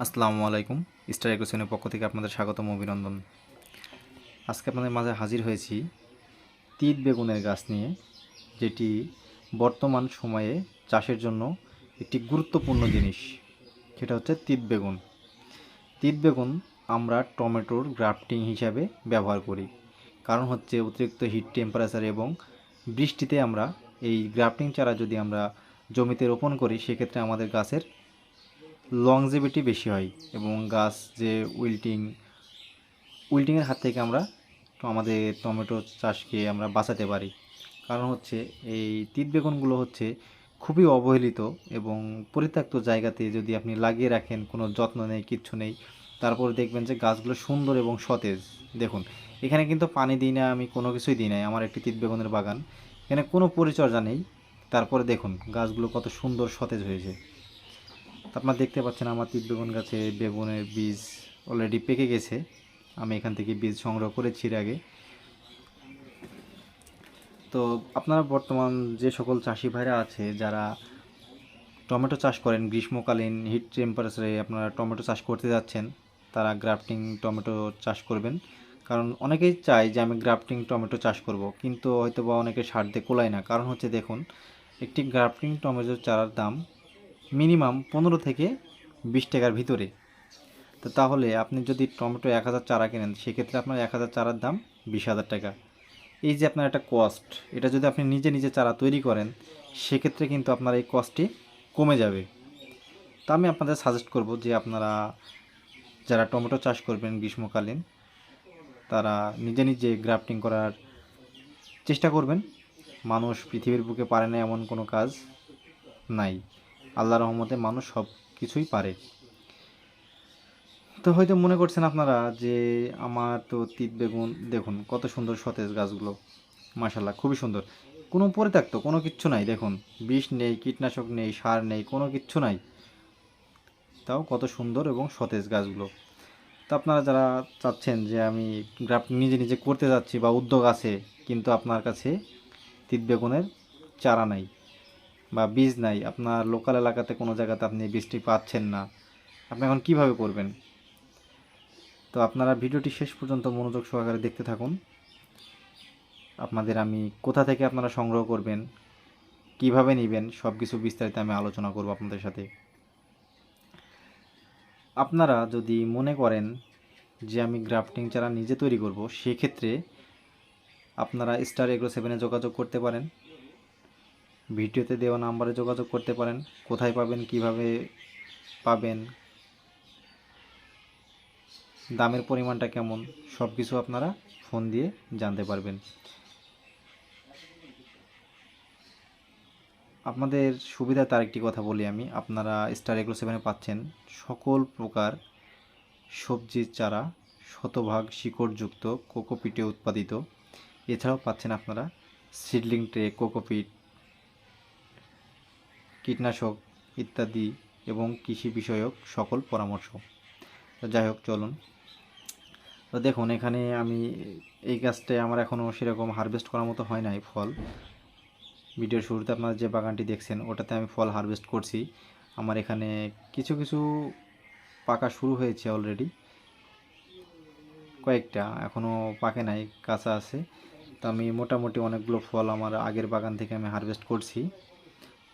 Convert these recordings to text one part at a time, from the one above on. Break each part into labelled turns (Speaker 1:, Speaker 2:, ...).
Speaker 1: আসসালামু আলাইকুম। স্টার এগ্রোসেনের পক্ষ থেকে আপনাদের স্বাগতম অভিনন্দন। আজকে আপনাদের মাঝে হাজির হয়েছি তিত বেগুনের গাছ নিয়ে, যেটি বর্তমান সময়ে চাষের জন্য একটি গুরুত্বপূর্ণ জিনিস। সেটা হচ্ছে তিত বেগুন। তিত বেগুন আমরা টমেটোর গ্রাফটিং হিসাবে ব্যবহার করি। কারণ হচ্ছে অতিরিক্ত হিট টেম্পারেচার এবং বৃষ্টিতে আমরা এই গ্রাফটিং চারা যদি আমরা জমিতে রোপণ করি, সেক্ষেত্রে আমাদের গাছের লংজিভিটি বেশি হয় এবং গাছ যে উইল্টিংয়ের হাত থেকে আমরা আমাদের টমেটো চাষকে আমরা বাঁচাতে পারি। কারণ হচ্ছে এই তিত বেগুনগুলো হচ্ছে খুবই অবহেলিত এবং পরিত্যক্ত জায়গাতে যদি আপনি লাগিয়ে রাখেন, কোনো যত্ন নেই, কিচ্ছু নেই, তারপর দেখবেন যে গাছগুলো সুন্দর এবং সতেজ। দেখুন, এখানে কিন্তু পানি দিই না, আমি কোনো কিছুই দিই নাই। আমার একটি তিত বেগুনের বাগান, এখানে কোনো পরিচর্যা নেই। তারপরে দেখুন গাছগুলো কত সুন্দর সতেজ হয়েছে। আপনারা দেখতে পাচ্ছেন আমার তিত বেগুন গাছে বেগুনের বীজ অলরেডি পেকে গেছে। আমি এখান থেকে বীজ সংগ্রহ করেছি এর আগে। তো আপনারা বর্তমান যে সকল চাষি ভাইরা আছে যারা টমেটো চাষ করেন, গ্রীষ্মকালীন হিট টেম্পারেচারে আপনারা টমেটো চাষ করতে যাচ্ছেন, তারা গ্রাফটিং টমেটো চাষ করবেন। কারণ অনেকেই চায় যে আমি গ্রাফটিং টমেটো চাষ করব, কিন্তু হয়তো বা অনেকে সার দিয়ে কোলায় না। কারণ হচ্ছে দেখুন, একটি গ্রাফটিং টমেটোর চারার দাম মিনিমাম 15 থেকে 20 টাকার ভিতরে। তো তাহলে আপনি যদি টমেটো 1000 চারা কেনেন, সেক্ষেত্রে আপনার 1000 চারার দাম 20,000 টাকা। এই যে আপনার একটা কস্ট, এটা যদি আপনি নিজে নিজে চারা তৈরি করেন, সেক্ষেত্রে কিন্তু আপনার এই কস্টটি কমে যাবে। তা আমি আপনাদের সাজেস্ট করব যে আপনারা যারা টমেটো চাষ করবেন গ্রীষ্মকালীন, তারা নিজে নিজে গ্রাফটিং করার চেষ্টা করবেন। মানুষ পৃথিবীর বুকে পারে না এমন কোনো কাজ নাই। আল্লাহর রহমতে মানুষ সব কিছুই পারে। তো হয়তো মনে করছেন আপনারা যে আমার তো তিত বেগুন দেখুন কত সুন্দর সতেজ গাছগুলো, মাশাল্লাহ খুবই সুন্দর, কোনো পরিত্যক্ত কোনো কিচ্ছু নাই। দেখুন, বিষ নেই, কীটনাশক নেই, সার নেই, কোনো কিচ্ছু নাই, তাও কত সুন্দর এবং সতেজ গাছগুলো। তো আপনারা যারা চাচ্ছেন যে আমি গ্রাফটিং নিজে নিজে করতে যাচ্ছি বা উদ্যোগ আছে, কিন্তু আপনার কাছে তিত বেগুনের চারা নাই বা বীজ নাই, আপনার লোকাল এলাকাতে কোনো জায়গাতে আপনি বীজটি পাচ্ছেন না, আপনি এখন কীভাবে করবেন? তো আপনারা ভিডিওটি শেষ পর্যন্ত মনোযোগ সহকারে দেখতে থাকুন। আপনাদের আমি কোথা থেকে আপনারা সংগ্রহ করবেন, কিভাবে নেবেন, সব কিছু বিস্তারিত আমি আলোচনা করব আপনাদের সাথে। আপনারা যদি মনে করেন যে আমি গ্রাফটিং চারা নিজে তৈরি করব, সেক্ষেত্রে আপনারা স্টার এগ্রো 7-এ যোগাযোগ করতে পারেন, ভিডিওতে দেওয়া নাম্বারে যোগাযোগ করতে পারেন। কোথায় পাবেন, কিভাবে পাবেন, দামের পরিমাণটা কেমন, সব কিছু আপনারা ফোন দিয়ে জানতে পারবেন। আপনাদের সুবিধাতে আরেকটি কথা বলি আমি, আপনারা স্টার এগ্রো 7-এ পাচ্ছেন সকল প্রকার সবজির চারা, শতভাগ শিকড়যুক্ত কোকোপিটে উৎপাদিত। এছাড়াও পাচ্ছেন আপনারা সিডলিং ট্রে, কোকোপিট, কীটনাশক ইত্যাদি এবং কৃষি বিষয়ক সকল পরামর্শ। তো যাই হোক, চলুন। তো দেখুন, এখানে আমি এই গাছটায় আমার এখনও সেরকম হারভেস্ট করার মতো হয় নাই ফল। ভিডিওর শুরুতে আপনারা যে বাগানটি দেখছেন, ওটাতে আমি ফল হারভেস্ট করছি। আমার এখানে কিছু কিছু পাকা শুরু হয়েছে অলরেডি, কয়েকটা এখনও পাকে নাই, কাঁচা আছে। তো আমি মোটামুটি অনেকগুলো ফল আমার আগের বাগান থেকে আমি হারভেস্ট করছি।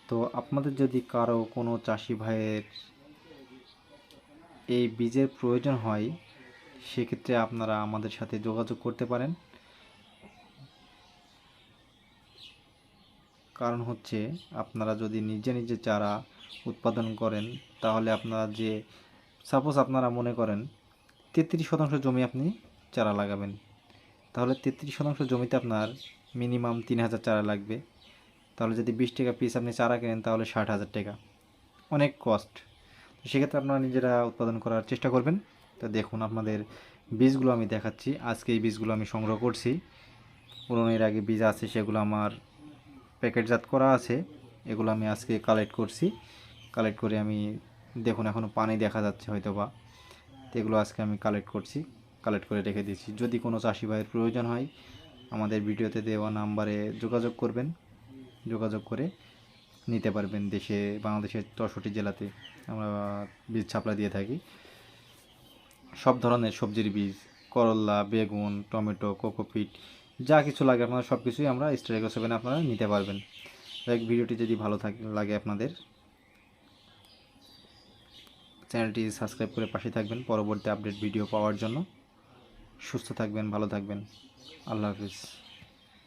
Speaker 1: তো আপনাদের যদি কারো কোনো চাষি ভাইয়ের এই বীজের প্রয়োজন হয়, সেক্ষেত্রে আপনারা আমাদের সাথে যোগাযোগ করতে পারেন। কারণ হচ্ছে আপনারা যদি নিজে নিজে চারা উৎপাদন করেন, তাহলে আপনারা যে সাপোজ আপনারা মনে করেন 33% জমি আপনি চারা লাগাবেন, তাহলে 33% জমিতে আপনার মিনিমাম 3000 চারা লাগবে। তাহলে যদি 20 টাকা পিস আপনি চারা কেনেন, তাহলে 60,000 টাকা, অনেক কস্ট। তো সেক্ষেত্রে আপনারা নিজেরা উৎপাদন করার চেষ্টা করবেন। তো দেখুন, আপনাদের বীজগুলো আমি দেখাচ্ছি। আজকে এই বীজগুলো আমি সংগ্রহ করছি, পুরনো এর আগে বীজ আছে সেগুলো আমার প্যাকেটজাত করা আছে, এগুলো আমি আজকে কালেক্ট করছি। কালেক্ট করে আমি দেখুন এখনও পানি দেখা যাচ্ছে হয়তো বা, তো এগুলো আজকে আমি কালেক্ট করছি, কালেক্ট করে রেখে দিয়েছি। যদি কোনো চাষি ভাইয়ের প্রয়োজন হয়, আমাদের ভিডিওতে দেওয়া নাম্বারে যোগাযোগ করবেন, যোগাযোগ করে নিতে পারবেন। বাংলাদেশের 64 জেলাতে আমরা বীজ সাপ্লাই দিয়ে থাকি। সব ধরনের সবজির বীজ, করল্লা, বেগুন, টমেটো, কোকোপিট, যা কিছু লাগে আপনার সব কিছুই আমরা স্টার এগ্রো 7 আপনারা নিতে পারবেন। ভিডিওটি যদি ভালো লাগে আপনাদের, চ্যানেলটি সাবস্ক্রাইব করে পাশে থাকবেন পরবর্তী আপডেট ভিডিও পাওয়ার জন্য। সুস্থ থাকবেন, ভালো থাকবেন। আল্লাহ হাফিজ।